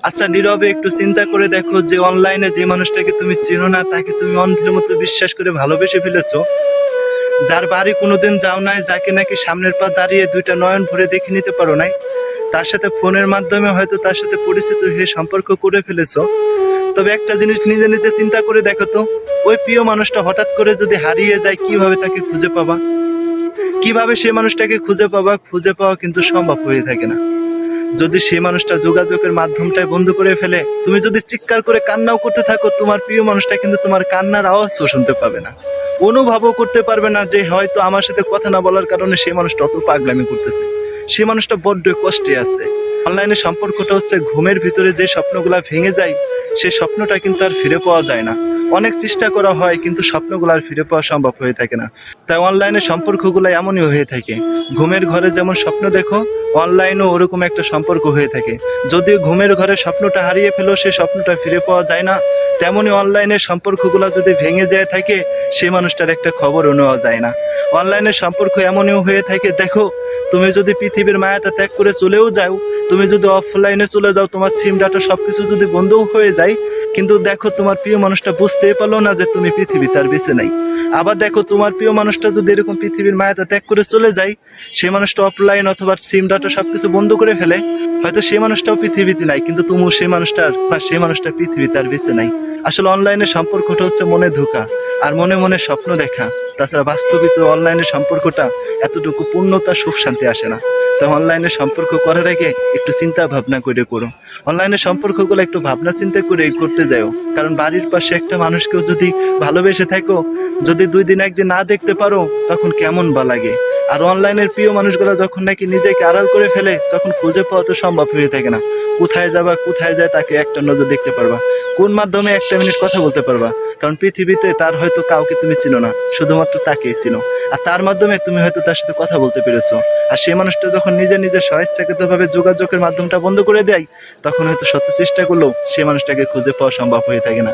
আচ্ছা নীরবে একটু চিন্তা করে দেখো যে অনলাইনে যে মানুষটাকে তুমি চেনো না তাকে তুমি অন্ধের মতো বিশ্বাস করে ভালোবেসে ফেলেছো, যার বাড়ি কোনোদিন যাও নাই, যাকে নাকি সামনের পা দাঁড়িয়ে দুইটা নয়ন ভরে দেখে নিতে পারো নাই, তার সাথে ফোনের মাধ্যমে হয়তো তার সাথে পরিচিত হয়ে সম্পর্ক করে ফেলেছো। তবে একটা জিনিস নিজে নিজে চিন্তা করে দেখো তো, ওই প্রিয় মানুষটা হঠাৎ করে যদি হারিয়ে যায় কিভাবে তাকে খুঁজে পাবা? কিভাবে সে মানুষটাকে খুঁজে পাবা? খুঁজে পাওয়া কিন্তু সম্ভব হয়ে থাকে না। যদি সেই মানুষটা যোগাযোগের মাধ্যমটাই বন্ধ করে ফেলে, তুমি যদি চিৎকার করে কান্নাও করতে থাকো, তোমার প্রিয় মানুষটা কিন্তু তোমার কান্নার আওয়াজও শুনতে পাবে না, অনুভবও করতে পারবে না যে হয়তো আমার সাথে কথা না বলার কারণে সেই মানুষটা অত পাগলামি করতেছে, সেই মানুষটা বড্ড কষ্টে আছে। অনলাইনে সম্পর্কটা হচ্ছে ঘুমের ভিতরে যে স্বপ্নগুলা ভেঙে যায়, সেই স্বপ্নটা কিন্তু আর ফিরে পাওয়া যায় না। অনেক চেষ্টা করা হয় কিন্তু স্বপ্নগুলো আর ফিরে পাওয়া সম্ভব হয়ে থাকে না। তাই অনলাইনে সম্পর্কগুলো এমনই হয়ে থাকে, ঘুমের ঘরে যেমন স্বপ্ন দেখো, অনলাইনেও ওরকম একটা সম্পর্ক হয়ে থাকে। যদিও ঘুমের ঘরে স্বপ্নটা হারিয়ে ফেলো, সেই স্বপ্নটা ফিরে পাওয়া যায় না, তেমনি অনলাইনের সম্পর্কগুলো যদি ভেঙে যায় থাকে, সেই মানুষটার একটা খবরও নেওয়া যায় না। অনলাইনের সম্পর্ক এমনই হয়ে থাকে, দেখো তুমি যদি পৃথিবীর মায়াটা ত্যাগ করে চলেও যাও, তুমি যদি অফলাইনে চলে যাও, তোমার সিম ডাটা সবকিছু যদি বন্ধও হয়ে যায়, কিন্তু দেখো তোমার প্রিয় মানুষটা বুঝতেই পারলো না যে তুমি পৃথিবী তার বেঁচে নাই। আবার দেখো তোমার প্রিয় মানুষটা যদি এরকম পৃথিবীর মায়াটা ত্যাগ করে চলে যায়, সেই মানুষটা অফলাইন অথবা সিম ডাটা সবকিছু বন্ধ করে ফেলে, হয়তো সেই মানুষটাও পৃথিবীতে নাই, কিন্তু তুমিও সেই মানুষটার বা সেই মানুষটা পৃথিবীতে আর বেঁচে নাই। আসলে অনলাইনের সম্পর্কটা হচ্ছে মনে ধোঁকা আর মনে মনে স্বপ্ন দেখা। তাছাড়া বাস্তবিত অনলাইনের সম্পর্কটা এতটুকু পূর্ণতা সুখ শান্তি আসে না। তো অনলাইনে সম্পর্ক করার আগে একটু চিন্তা ভাবনা করে করো। অনলাইনে সম্পর্কগুলো একটু ভাবনা চিন্তা করে করতে যাও, কারণ বাড়ির পাশে একটা মানুষকেও যদি ভালোবেসে থাকো, যদি 2 দিন 1 দিন না দেখতে পারো, তখন কেমন বা লাগে। আর অনলাইনের প্রিয় মানুষগুলো যখন নাকি নিজেকে আড়াল করে ফেলে, তখন খুঁজে পাওয়া তো সম্ভব হয়ে থাকে না। কোথায় যাবা, কোথায় যায় তাকে একটা নজর দেখতে পারবা, কোন মাধ্যমে 1 মিনিট কথা বলতে পারবা, কারণ পৃথিবীতে তার হয়তো কাউকে তুমি চিনো না, শুধুমাত্র তাকেই চিনো। আর তার মাধ্যমে তুমি হয়তো তার সাথে কথা বলতে পেরেছো। আর সেই মানুষটা যখন নিজে নিজে স্বেচ্ছাকৃতভাবে যোগাযোগের মাধ্যমটা বন্ধ করে দেয়, তখন হয়তো শত চেষ্টা করলেও সেই মানুষটাকে খুঁজে পাওয়া সম্ভব হয়ে থাকে না।